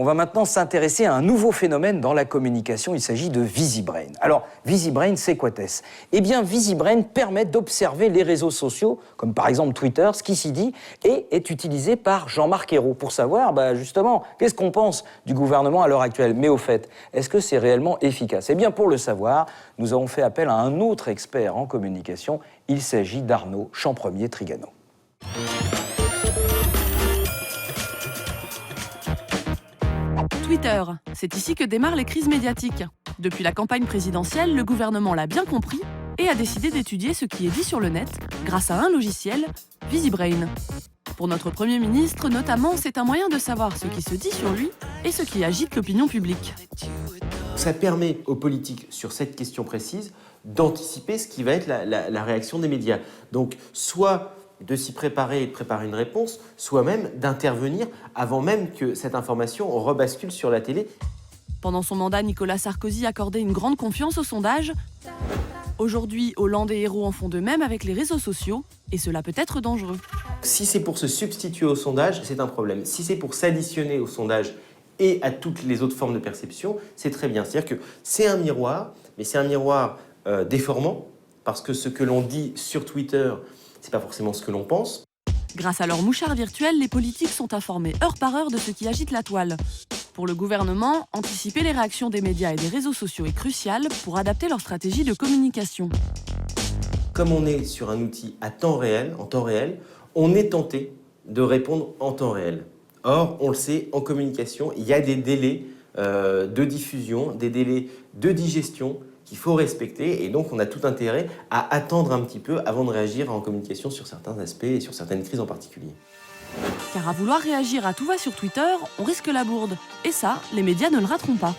On va maintenant s'intéresser à un nouveau phénomène dans la communication, il s'agit de VisiBrain. Alors, VisiBrain, c'est quoi est-ce? Eh bien, VisiBrain permet d'observer les réseaux sociaux, comme par exemple Twitter, ce qui s'y dit, et est utilisé par Jean-Marc Ayrault pour savoir, justement, qu'est-ce qu'on pense du gouvernement à l'heure actuelle. Mais au fait, est-ce que c'est réellement efficace? Eh bien, pour le savoir, nous avons fait appel à un autre expert en communication, il s'agit d'Arnaud Champremier-Trigano. Twitter, c'est ici que démarrent les crises médiatiques. Depuis la campagne présidentielle, le gouvernement l'a bien compris et a décidé d'étudier ce qui est dit sur le net grâce à un logiciel, VisiBrain. Pour notre Premier ministre, notamment, c'est un moyen de savoir ce qui se dit sur lui et ce qui agite l'opinion publique. Ça permet aux politiques, sur cette question précise, d'anticiper ce qui va être la réaction des médias. Donc, soit de s'y préparer et de préparer une réponse, soit même d'intervenir avant même que cette information rebascule sur la télé. Pendant son mandat, Nicolas Sarkozy accordait une grande confiance aux sondages. Aujourd'hui, Hollande et Ayrault en font de même avec les réseaux sociaux, et cela peut être dangereux. Si c'est pour se substituer au sondage, c'est un problème. Si c'est pour s'additionner au sondage et à toutes les autres formes de perception, c'est très bien. C'est-à-dire que c'est un miroir, mais c'est un miroir déformant, parce que ce que l'on dit sur Twitter, c'est pas forcément ce que l'on pense. Grâce à leur mouchard virtuel, les politiques sont informés heure par heure de ce qui agite la toile. Pour le gouvernement, anticiper les réactions des médias et des réseaux sociaux est crucial pour adapter leur stratégie de communication. Comme on est sur un outil en temps réel, on est tenté de répondre en temps réel. Or, on le sait, en communication, il y a des délais de diffusion, des délais de digestion qu'il faut respecter, et donc on a tout intérêt à attendre un petit peu avant de réagir en communication sur certains aspects et sur certaines crises en particulier. Car à vouloir réagir à tout va sur Twitter, on risque la bourde. Et ça, les médias ne le rateront pas.